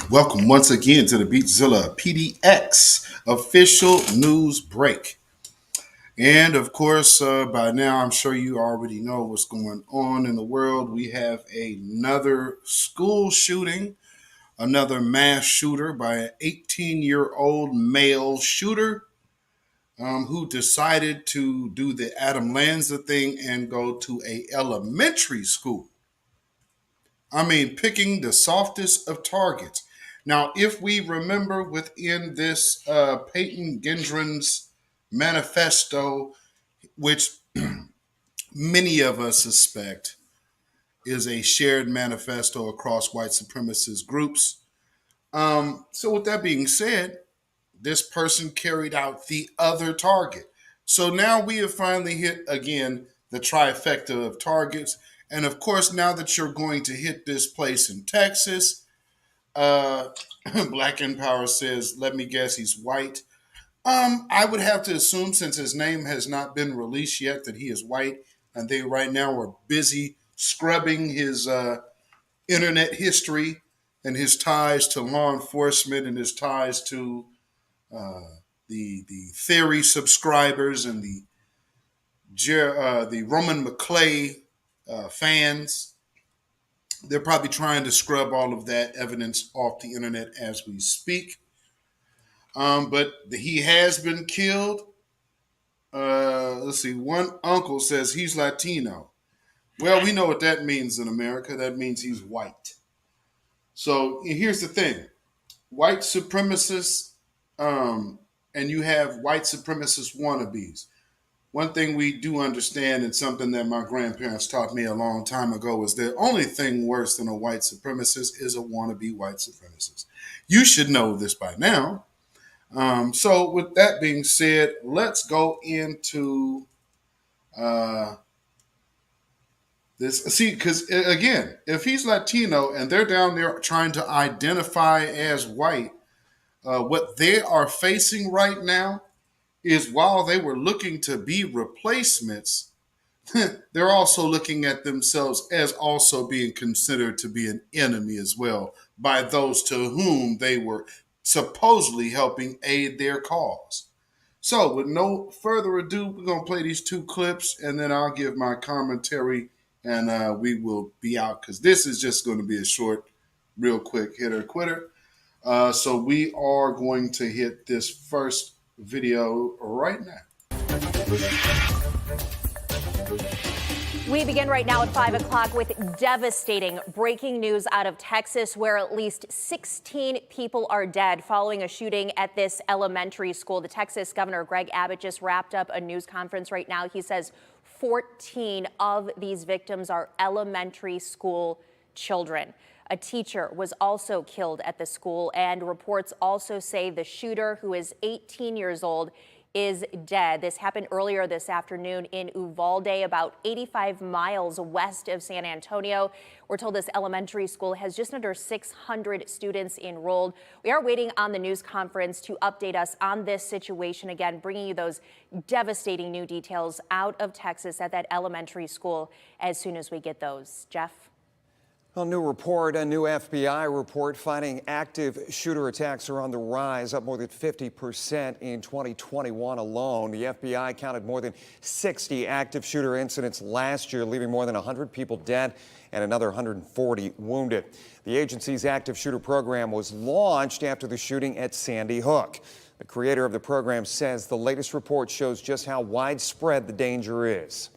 Welcome once again to the beatzillapdx official news break. And of course, by now, I'm sure you already know what's going on in the world. We have another school shooting, another mass shooter by an 18-year-old male shooter who decided to do the Adam Lanza thing and go to a elementary school. I mean, picking the softest of targets. Now, if we remember within this Peyton Gendron's manifesto, which many of us suspect is a shared manifesto across white supremacist groups. So, with that being said, this person carried out the other target. So now we have finally hit again the trifecta of targets. And of course, now that you're going to hit this place in Texas, uh, Black Empower says, let me guess, he's white. I would have to assume, since his name has not been released yet, that he is white, and they right now are busy scrubbing his internet history and his ties to law enforcement and his ties to uh, the theory subscribers and the Roman McClay fans. They're probably trying to scrub all of that evidence off the internet as we speak. But he has been killed. Let's see. One uncle says he's Latino. Well, we know what that means in America. That means he's white. So here's the thing: white supremacists, and you have white supremacist wannabes. One thing we do understand, and something that my grandparents taught me a long time ago, is the only thing worse than a white supremacist is a wannabe white supremacist. You should know this by now. So, with that being said, let's go into uh, this. See, because again, if he's Latino and they're down there trying to identify as white, what they are facing right now is while they were looking to be replacements, they're also looking at themselves as also being considered to be an enemy as well by those to whom they were supposedly helping aid their cause. So, with no further ado, we're going to play these two clips and then I'll give my commentary and we will be out because this is just going to be a short, real quick hitter quitter. So, we are going to hit this first video right now. We begin right now at 5 o'clock with devastating breaking news out of Texas, where at least 16 people are dead following a shooting at this elementary school. The Texas Governor Greg Abbott just wrapped up a news conference right now. He says 14 of these victims are elementary school children. A teacher was also killed at the school, and reports also say the shooter, who is 18 years old, is dead. This happened earlier this afternoon in Uvalde, about 85 miles west of San Antonio. We're told this elementary school has just under 600 students enrolled. We are waiting on the news conference to update us on this situation. Again, bringing you those devastating new details out of Texas at that elementary school as soon as we get those. Jeff? A new FBI report finding active shooter attacks are on the rise, up more than 50% in 2021 alone. The FBI counted more than 60 active shooter incidents last year, leaving more than 100 people dead and another 140 wounded. The agency's active shooter program was launched after the shooting at Sandy Hook. The creator of the program says the latest report shows just how widespread the danger is.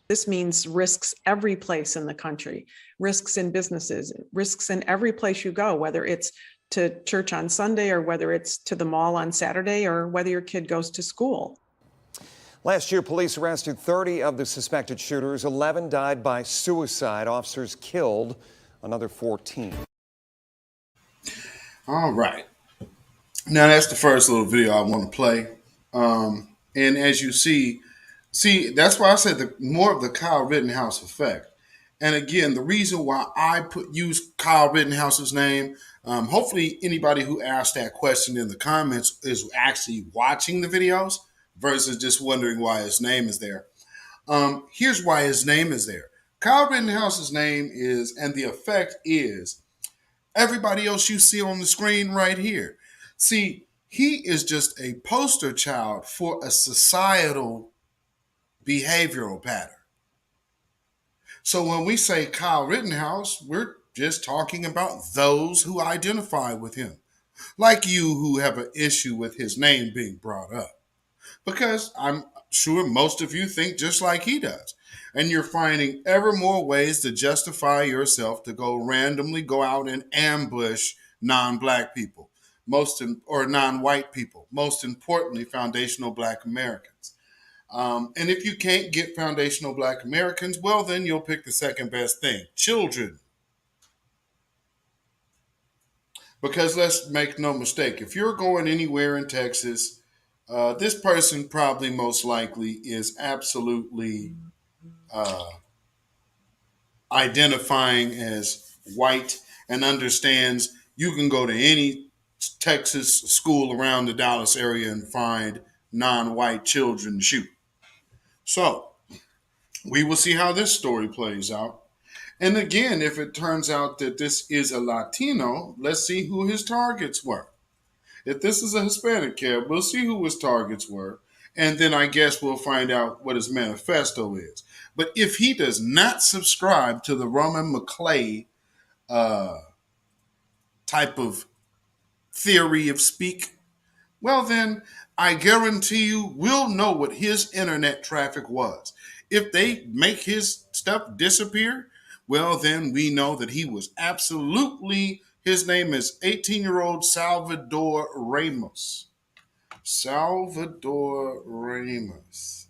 This means risks every place in the country, risks in businesses, risks in every place you go, whether it's to church on Sunday or whether it's to the mall on Saturday or whether your kid goes to school. Last year, police arrested 30 of the suspected shooters. 11 died by suicide. Officers killed another 14. All right. Now, that's the first little video I want to play. And as you see, that's why I said more of the Kyle Rittenhouse effect. And again, the reason why I use Kyle Rittenhouse's name, hopefully anybody who asked that question in the comments is actually watching the videos versus just wondering why his name is there. Here's why his name is there. Kyle Rittenhouse's name is, and the effect is, Everybody else you see on the screen right here. See, he is just a poster child for a societal behavioral pattern. So when we say Kyle Rittenhouse, we're just talking about those who identify with him, like you who have an issue with his name being brought up. Because I'm sure most of you think just like he does. And you're finding ever more ways to justify yourself to randomly go out and ambush non-black people, or non-white people, most importantly, foundational black Americans. And if you can't get foundational black Americans, well, then you'll pick the second best thing, children. Because let's make no mistake, if you're going anywhere in Texas, this person probably most likely is absolutely identifying as white and understands you can go to any Texas school around the Dallas area and find non-white children to shoot. So we will see how this story plays out. And again, if it turns out that this is a Latino, let's see who his targets were. If this is a Hispanic kid, we'll see who his targets were. And then I guess we'll find out what his manifesto is. But if he does not subscribe to the Roman McClay type of theory of speak, well, then I guarantee you we'll know what his internet traffic was. If they make his stuff disappear, well, then we know that he was absolutely, his name is 18-year-old Salvador Ramos. Salvador Ramos.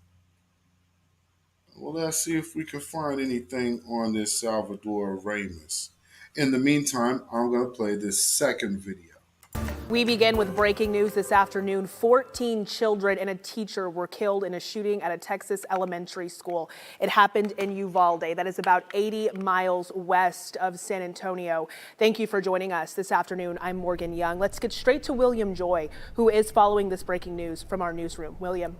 Well, let's see if we can find anything on this Salvador Ramos. In the meantime, I'm going to play this second video. We begin with breaking news this afternoon. 14 children and a teacher were killed in a shooting at a Texas elementary school. It happened in Uvalde. That is about 80 miles west of San Antonio. Thank you for joining us this afternoon. I'm Morgan Young. Let's get straight to William Joy, who is following this breaking news from our newsroom. William.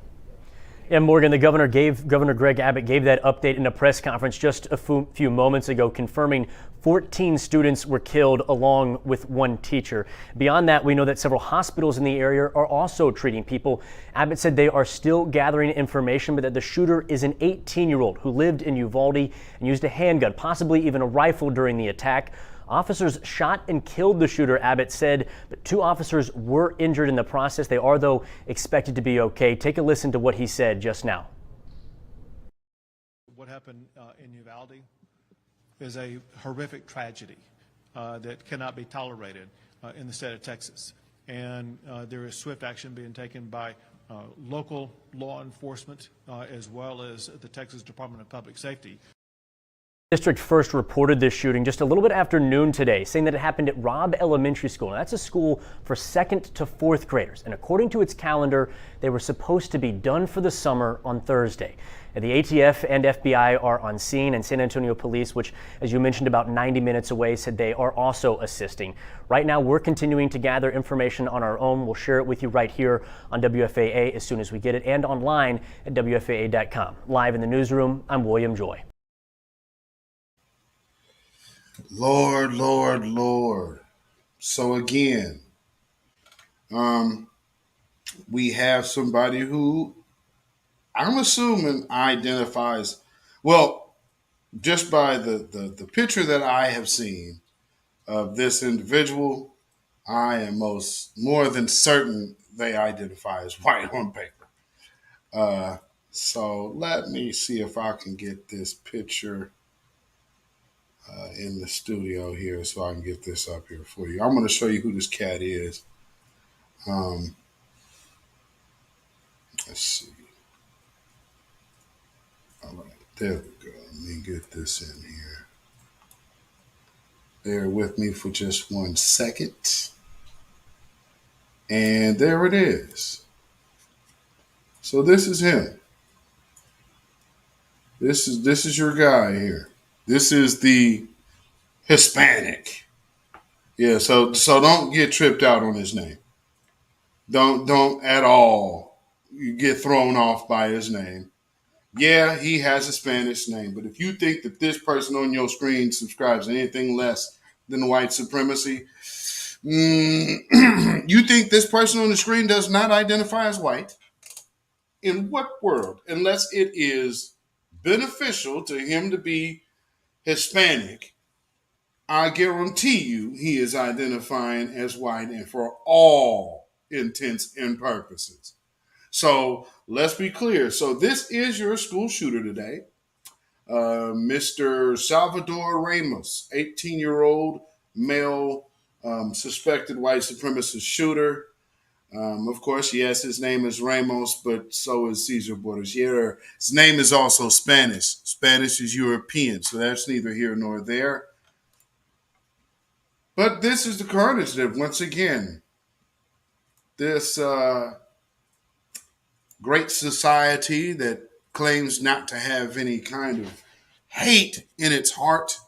Yeah, Morgan, Governor Greg Abbott gave that update in a press conference just a few moments ago, confirming 14 students were killed along with one teacher. Beyond that, we know that several hospitals in the area are also treating people. Abbott said they are still gathering information, but that the shooter is an 18-year-old who lived in Uvalde and used a handgun, possibly even a rifle during the attack. Officers shot and killed the shooter, Abbott said, but 2 officers were injured in the process. They are, though, expected to be okay. Take a listen to what he said just now. What happened in Uvalde is a horrific tragedy that cannot be tolerated in the state of Texas. And there is swift action being taken by local law enforcement as well as the Texas Department of Public Safety. District first reported this shooting just a little bit after noon today, saying that it happened at Robb Elementary School. Now, that's a school for 2nd to 4th graders, and according to its calendar, they were supposed to be done for the summer on Thursday. And the ATF and FBI are on scene, and San Antonio Police, which, as you mentioned, about 90 minutes away, said they are also assisting. Right now, we're continuing to gather information on our own. We'll share it with you right here on WFAA as soon as we get it, and online at WFAA.com. Live in the newsroom, I'm William Joy. Lord, Lord, Lord. So again, we have somebody who I'm assuming identifies, well, just by the picture that I have seen of this individual, I am more than certain they identify as white on paper. So let me see if I can get this picture in the studio here so I can get this up here for you. I'm going to show you who this cat is. Let's see. All right, there we go. Let me get this in here. Bear with me for just 1 second. And there it is. So this is him. This is your guy here. This is the Hispanic. Yeah, so don't get tripped out on his name. Don't at all you get thrown off by his name. Yeah, he has a Spanish name, but if you think that this person on your screen subscribes to anything less than white supremacy. You think this person on the screen does not identify as white? In what world, unless it is beneficial to him to be Hispanic, I guarantee you he is identifying as white and for all intents and purposes. So let's be clear. So this is your school shooter today, Mr. Salvador Ramos, 18-year-old male suspected white supremacist shooter. Of course, yes, his name is Ramos, but so is Cesar Borgia. His name is also Spanish. Spanish is European, so that's neither here nor there. But this is the carnage that, once again, this great society that claims not to have any kind of hate in its heart,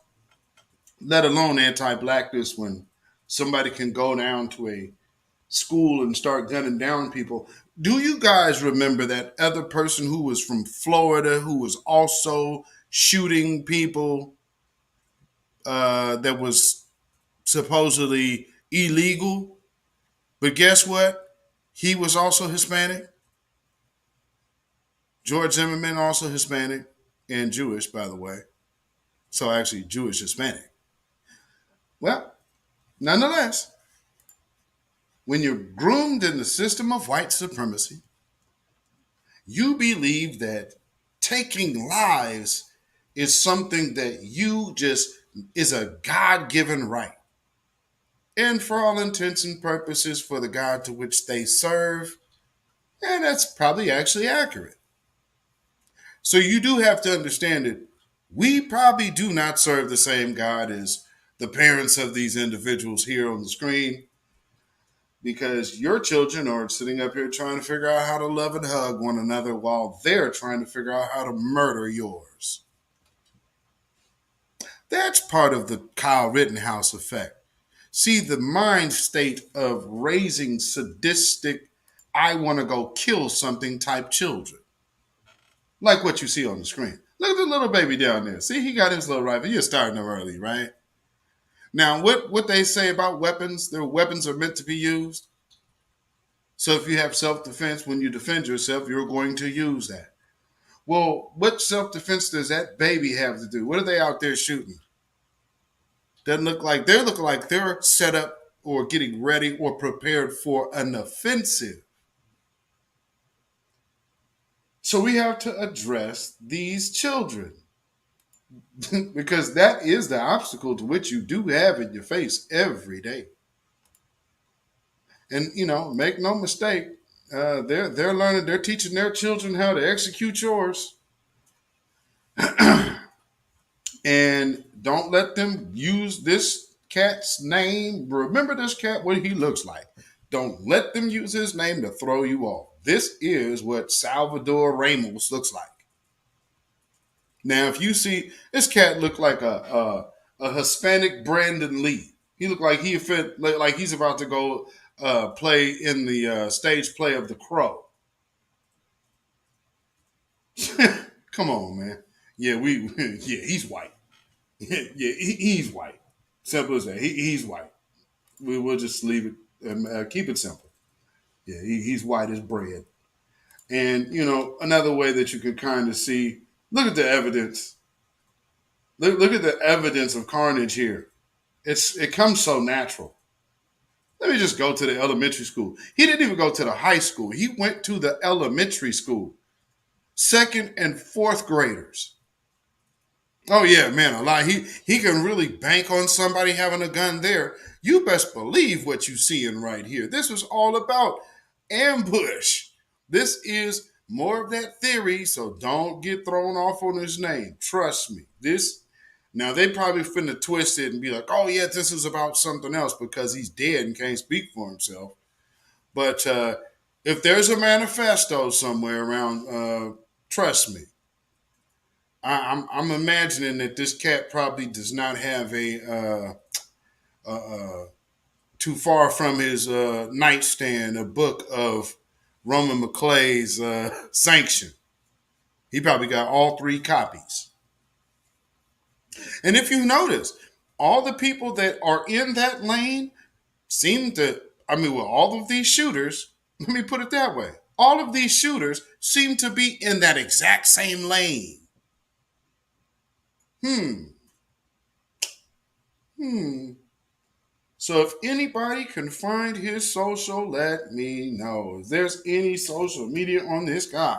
let alone anti-blackness, when somebody can go down to a school and start gunning down people. Do you guys remember that other person who was from Florida who was also shooting people that was supposedly illegal? But guess what? He was also Hispanic. George Zimmerman, also Hispanic and Jewish, by the way. So actually, Jewish Hispanic. Well, nonetheless, when you're groomed in the system of white supremacy, you believe that taking lives is something that you just is a God-given right. And for all intents and purposes, for the God to which they serve, and that's probably actually accurate. So you do have to understand that we probably do not serve the same God as the parents of these individuals here on the screen, because your children are sitting up here trying to figure out how to love and hug one another while they're trying to figure out how to murder yours. That's part of the Kyle Rittenhouse effect. See, the mind state of raising sadistic, I want to go kill something type children. Like what you see on the screen. Look at the little baby down there. See, he got his little rifle. You're starting them early, right? Now, what they say about weapons, their weapons are meant to be used. So if you have self-defense, when you defend yourself, you're going to use that. Well, what self-defense does that baby have to do? What are they out there shooting? Doesn't look like they're set up or getting ready or prepared for an offensive. So we have to address these children because that is the obstacle to which you do have in your face every day. And make no mistake, they're learning, they're teaching their children how to execute yours. And don't let them use this cat's name. Remember this cat, what he looks like. Don't let them use his name to throw you off. This is what Salvador Ramos looks like. Now, if you see this cat, look like a Hispanic Brandon Lee. He looked like he fit, like he's about to go play in the stage play of The Crow. Come on, man. Yeah, he's white. Yeah, he's white. Simple as that. He's white. We'll just leave it and keep it simple. Yeah, he's white as bread. And, another way that you can kind of see, look at the evidence. Look at the evidence of carnage here. It comes so natural. Let me just go to the elementary school. He didn't even go to the high school. He went to the elementary school. 2nd and 4th graders. Oh yeah, man, a lot. He can really bank on somebody having a gun there. You best believe what you seeing right here. This is all about ambush. This is more of that theory, so don't get thrown off on his name. Trust me. Now they probably finna twist it and be like, oh yeah, this is about something else because he's dead and can't speak for himself. But if there's a manifesto somewhere around, trust me. I'm imagining that this cat probably does not have too far from his nightstand a book of Roman McClay's Sanction. He probably got all 3 copies. And if you notice, all the people that are in that lane seem to, well, all of these shooters, let me put it that way, all of these shooters seem to be in that exact same lane. So if anybody can find his social, let me know. If there's any social media on this guy,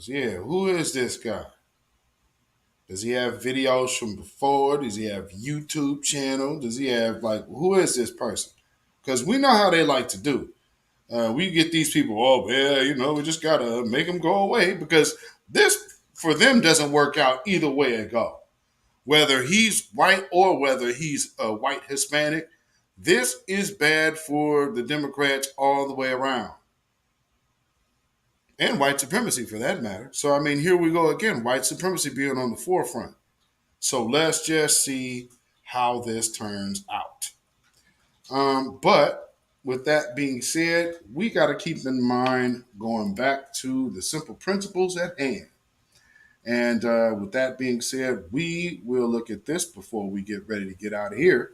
yeah, who is this guy? Does he have videos from before? Does he have YouTube channel? Does he have who is this person? Because we know how they like to do. We get these people, oh yeah, we just gotta make them go away because this for them doesn't work out either way it go. Whether he's white or whether he's a white Hispanic, this is bad for the Democrats all the way around. And white supremacy for that matter. So, here we go again, white supremacy being on the forefront. So let's just see how this turns out. But with that being said, we got to keep in mind going back to the simple principles at hand. And with that being said, we will look at this before we get ready to get out of here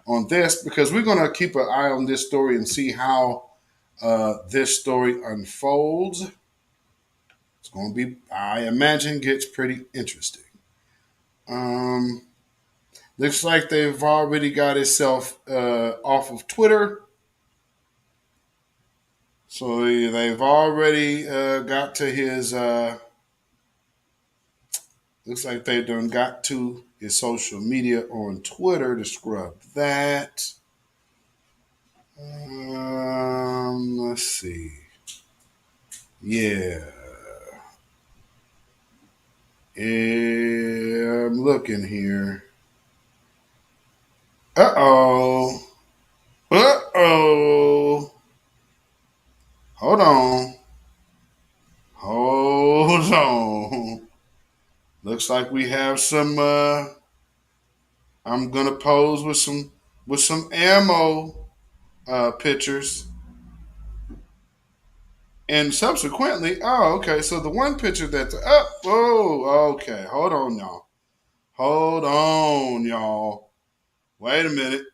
on this, because we're going to keep an eye on this story and see how this story unfolds. It's going to be, I imagine, gets pretty interesting. Looks like they've already got itself off of Twitter. So they've already got to his, looks like they done got to his social media on Twitter to scrub that. Let's see. Yeah. I'm looking here. Uh-oh. Uh-oh. Hold on. Hold on. Looks like we have some I'm gonna pose with some ammo pictures. And subsequently, oh, okay. So the one picture that's okay. Hold on, y'all. Hold on, y'all. Wait a minute.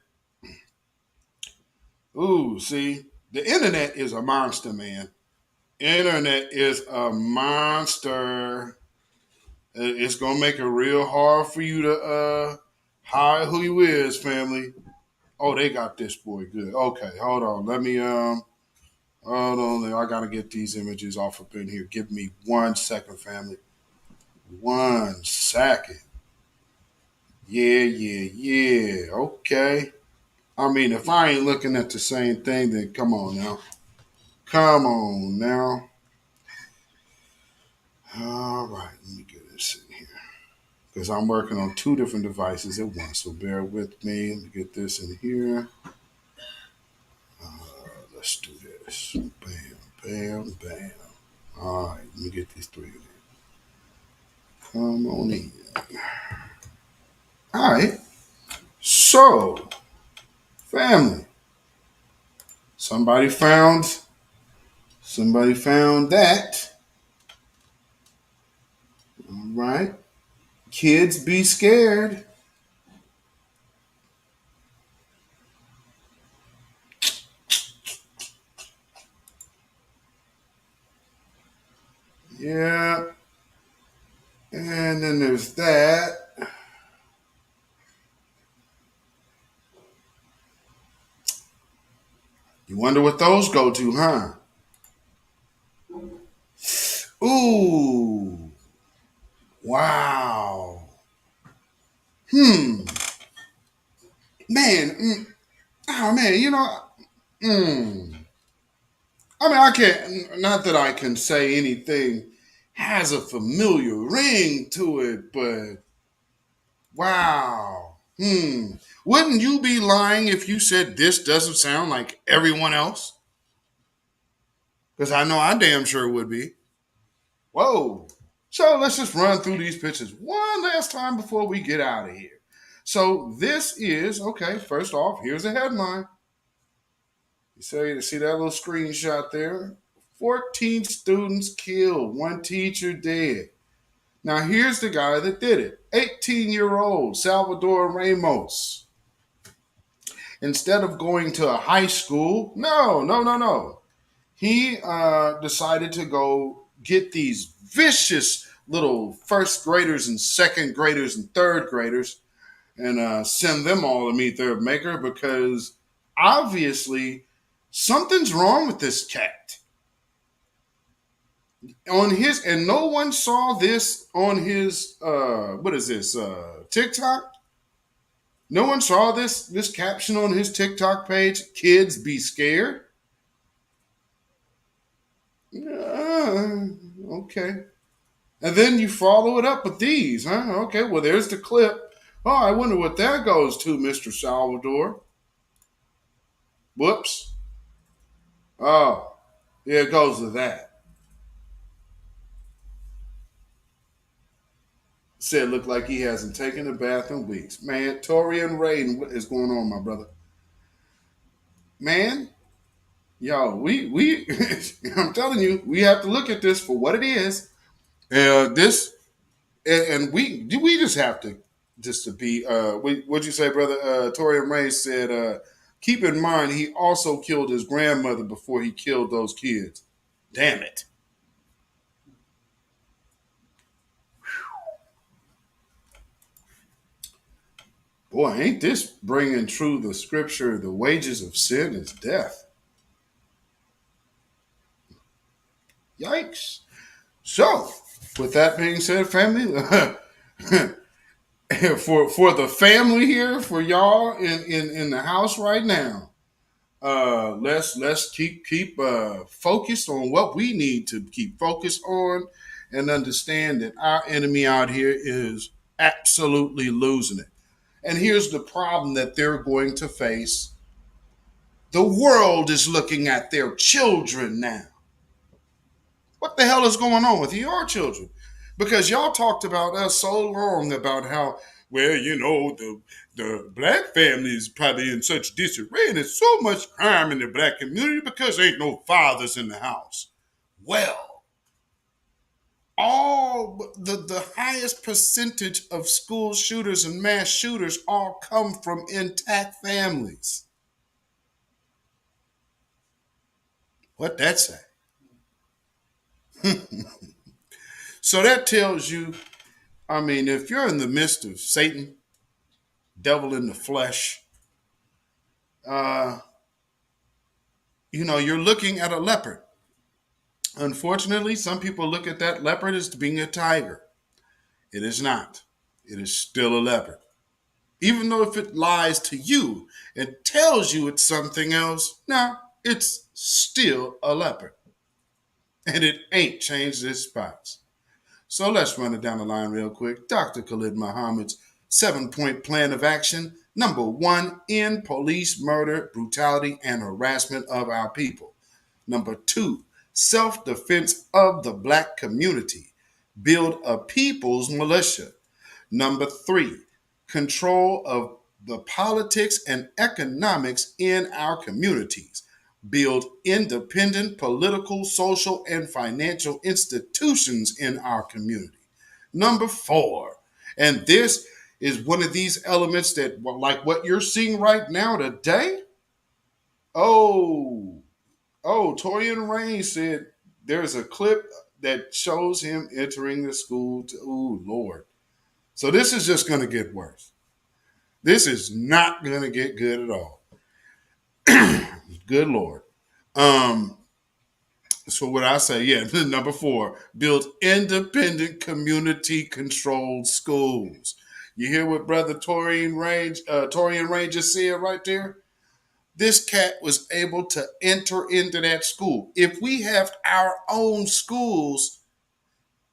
Ooh, see, the internet is a monster, man. Internet is a monster. It's gonna make it real hard for you to hide who you is, family. Oh, they got this boy good. Okay, hold on. Let me hold on. I gotta get these images off up in here. Give me 1 second, family. 1 second. Yeah. Okay. If I ain't looking at the same thing, then come on now. Come on now. All right, let me get this in here. Because I'm working on 2 different devices at once. So bear with me. Let me get this in here. Let's do this. Bam. All right, let me get these 3 in here. Come on in. All right. So, family. Somebody found that. All right. Kids be scared. Yeah. And then there's that. You wonder what those go to, huh? Ooh. Wow. Man. Oh, man, I can't, not that I can say anything has a familiar ring to it, but wow. Wouldn't you be lying if you said this doesn't sound like everyone else? Because I know I damn sure would be. Whoa. So let's just run through these pictures one last time before we get out of here. So this is, okay, first off, here's a headline. You see that little screenshot there? 14 students killed, 1 teacher dead. Now here's the guy that did it. 18-year-old Salvador Ramos, instead of going to a high school, no. He decided to go get these vicious little first graders and second graders and third graders and send them all to meet their maker because obviously something's wrong with this cat. And no one saw this on his what is this TikTok? No one saw this caption on his TikTok page. Kids be scared. Okay. And then you follow it up with these, huh? Okay, well, there's the clip. Oh, I wonder what that goes to, Mr. Salvador. Whoops. Oh, yeah, it goes to that. Said look like he hasn't taken a bath in weeks. Man, Torian Raiden, what is going on, my brother? Man, yo, we I'm telling you, we have to look at this for what it is. This and we just have to be what'd you say, brother? Torian Ray said keep in mind he also killed his grandmother before he killed those kids. Damn it. Boy, ain't this bringing true the scripture, the wages of sin is death. Yikes. So, with that being said, family, for the family here, for y'all in the house right now, let's keep focused on what we need to keep focused on and understand that our enemy out here is absolutely losing it. And here's the problem that they're going to face. The world is looking at their children now. What the hell is going on with your children? Because y'all talked about us so long about how, well, the black family is probably in such disarray and there's so much crime in the black community because there ain't no fathers in the house. Well, all the highest percentage of school shooters and mass shooters all come from intact families. What that say? So that tells you, I mean, if you're in the midst of Satan, devil in the flesh, you're looking at a leopard. Unfortunately, some people look at that leopard as being a tiger. It is not. It is still a leopard. Even though if it lies to you, it tells you it's something else, no, it's still a leopard. And it ain't changed its spots. So let's run it down the line real quick. Dr. Khalid Muhammad's 7-point plan of action. Number 1, end police murder, brutality, and harassment of our people. Number 2, self-defense of the black community. Build a people's militia. Number 3, control of the politics and economics in our communities. Build independent political, social, and financial institutions in our community. Number 4, and this is one of these elements that, like what you're seeing right now today. Torian Rain said there's a clip that shows him entering the school. Oh, Lord. So this is just going to get worse. This is not going to get good at all. Good Lord. So what I say, number 4, build independent community-controlled schools. You hear what Brother Torian Range just said right there? This cat was able to enter into that school. If we have our own schools,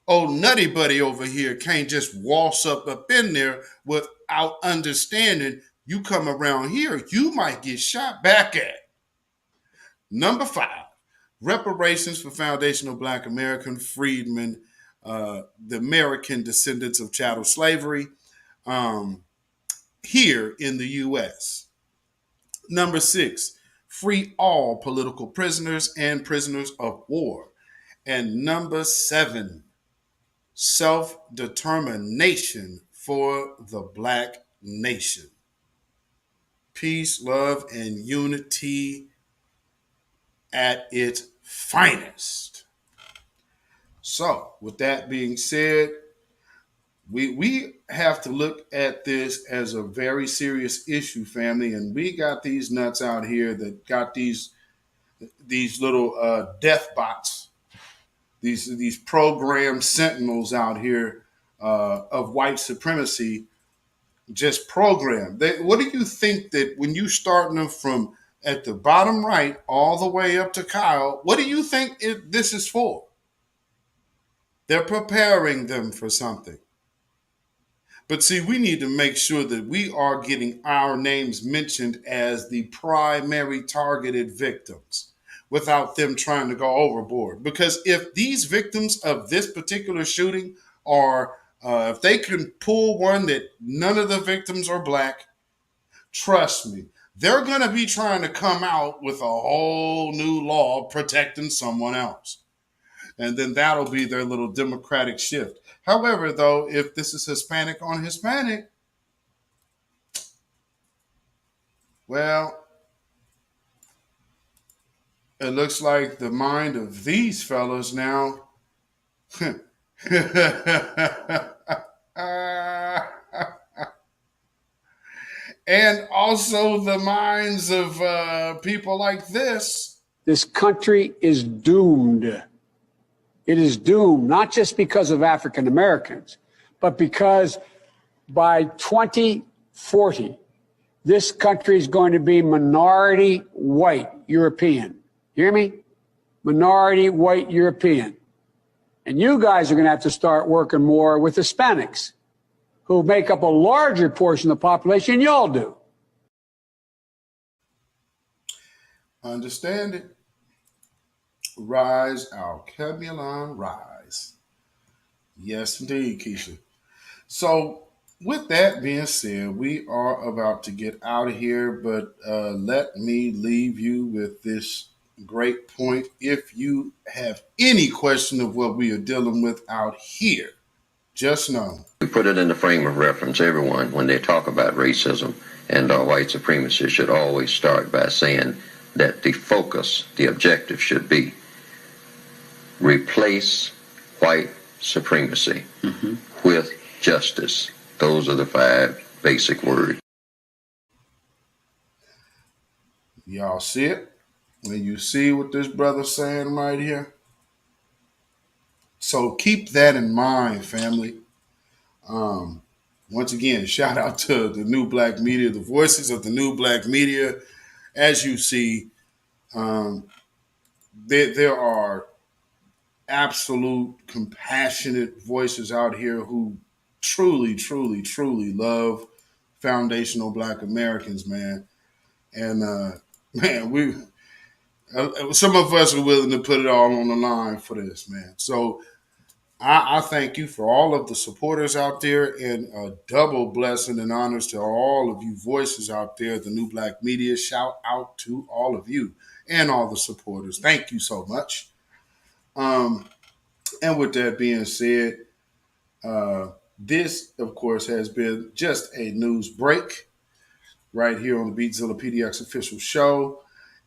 old Nutty Buddy over here can't just waltz up in there without understanding. You come around here, you might get shot back at. Number 5, reparations for foundational Black American freedmen, the American descendants of chattel slavery here in the U.S. Number 6, free all political prisoners and prisoners of war. And number 7, self-determination for the Black nation. Peace, love, and unity at its finest. So, with that being said, we have to look at this as a very serious issue, family. And we got these nuts out here that got these little death bots, these programmed sentinels out here of white supremacy, just programmed. What do you think that when you starting them from at the bottom right all the way up to Kyle, what do you think this is for? They're preparing them for something. But see, we need to make sure that we are getting our names mentioned as the primary targeted victims without them trying to go overboard. Because if these victims of this particular shooting are, if they can pull one that none of the victims are black, trust me, they're going to be trying to come out with a whole new law protecting someone else. And then that'll be their little democratic shift. However, though, if this is Hispanic on Hispanic, well, it looks like the mind of these fellas now. And also the minds of people like this. This country is doomed. It is doomed, not just because of African Americans, but because by 2040, this country is going to be minority white European. You hear me? Minority white European. And you guys are going to have to start working more with Hispanics, who make up a larger portion of the population than y'all do. Understand it. Rise, Al-Kebulon, rise. Yes, indeed, Keisha. So, with that being said, we are about to get out of here, but let me leave you with this great point. If you have any question of what we are dealing with out here, just know. We put it in the frame of reference. Everyone, when they talk about racism and white supremacy, should always start by saying that the focus, the objective should be replace white supremacy with justice. Those are the 5 basic words. Y'all see it? And you see what this brother's saying right here? So keep that in mind, family. Once again, shout out to the new black media, the voices of the new black media. As you see, there are absolute compassionate voices out here who truly, truly, truly love foundational black Americans, man. And man, some of us are willing to put it all on the line for this, man. So I thank you for all of the supporters out there, and a double blessing and honors to all of you voices out there, the new black media. Shout out to all of you and all the supporters. Thank you so much. And with that being said, this, of course, has been just a news break right here on the Beatzilla PDX official show.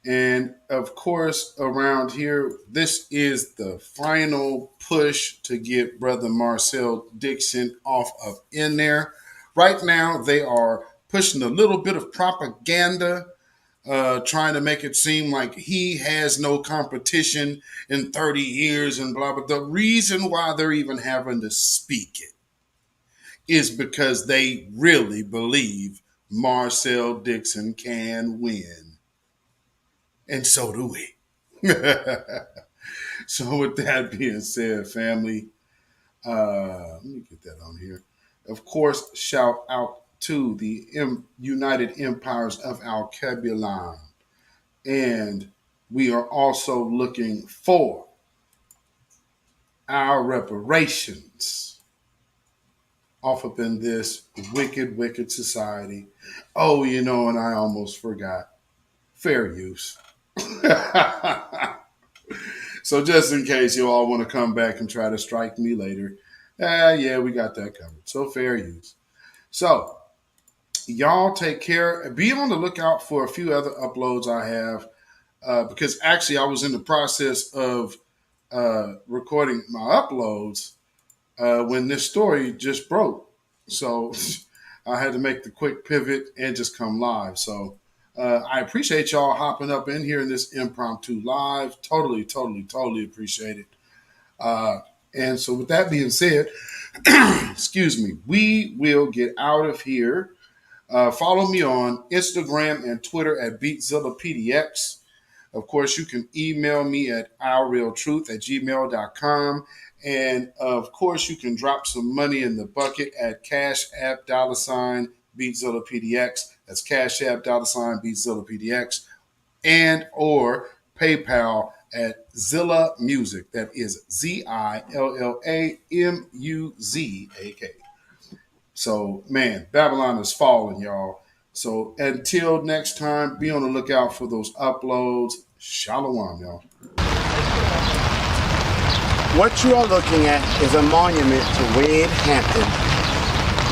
And of course, around here, this is the final push to get Brother Marcel Dixon off of in there. Right now, they are pushing a little bit of propaganda, trying to make it seem like he has no competition in 30 years and blah, blah. The reason why they're even having to speak it is because they really believe Marcel Dixon can win. And so do we. So with that being said, family, let me get that on here. Of course, shout out to the United Empires of Al-Kebulon. And we are also looking for our reparations off up in this wicked, wicked society. Oh, and I almost forgot. Fair use. So just in case you all want to come back and try to strike me later, yeah, we got that covered. So fair use. So y'all take care. Be on the lookout for a few other uploads I have, because actually I was in the process of recording my uploads when this story just broke. So I had to make the quick pivot and just come live. So I appreciate y'all hopping up in here in this impromptu live. Totally, totally, totally appreciate it. And so with that being said, excuse me, we will get out of here. Follow me on Instagram and Twitter at beatzillapdx. Of course, you can email me at ourrealtruth@gmail.com. And of course, you can drop some money in the bucket at CashApp $beatzillapdx. That's CashApp $beatzillapdx. And or PayPal at Zilla Music. That is ZILLAMUZAK. So, man, Babylon is falling, y'all. So until next time, be on the lookout for those uploads. Shalom, y'all. What you are looking at is a monument to Wade Hampton.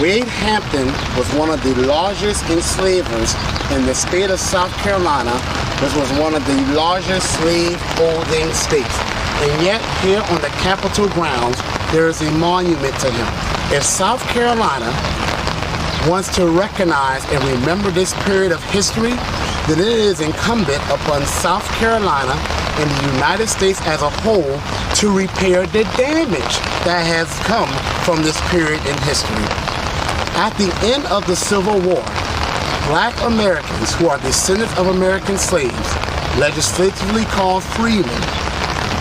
Wade Hampton was one of the largest enslavers in the state of South Carolina, which was one of the largest slave-holding states. And yet, here on the Capitol grounds, there is a monument to him. If South Carolina wants to recognize and remember this period of history, then it is incumbent upon South Carolina and the United States as a whole to repair the damage that has come from this period in history. At the end of the Civil War, Black Americans who are descendants of American slaves, legislatively called freemen,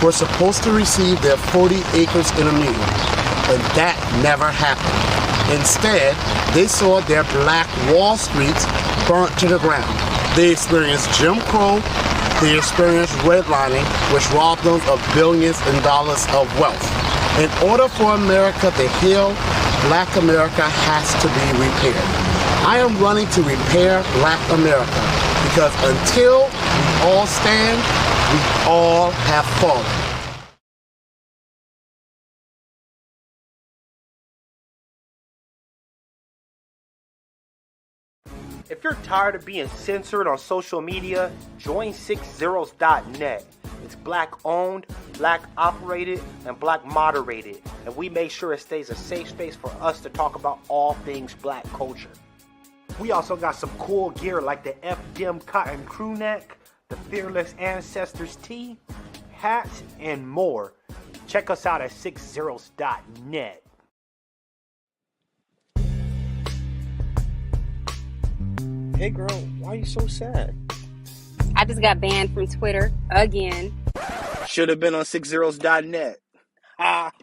were supposed to receive their 40 acres in a mule, but that never happened. Instead, they saw their black Wall Streets burnt to the ground. They experienced Jim Crow, they experienced redlining, which robbed them of billions in dollars of wealth. In order for America to heal, Black America has to be repaired. I am running to repair Black America because until we all stand, we all have fallen. If you're tired of being censored on social media, join 60s.net. It's Black owned, Black operated, and Black moderated, and we make sure it stays a safe space for us to talk about all things Black culture. We also got some cool gear like the FDM cotton crew neck, the Fearless Ancestors tee, hats, and more. Check us out at 60s.net. Hey girl, why are you so sad? I just got banned from Twitter again. Should have been on 60s.net. Ah.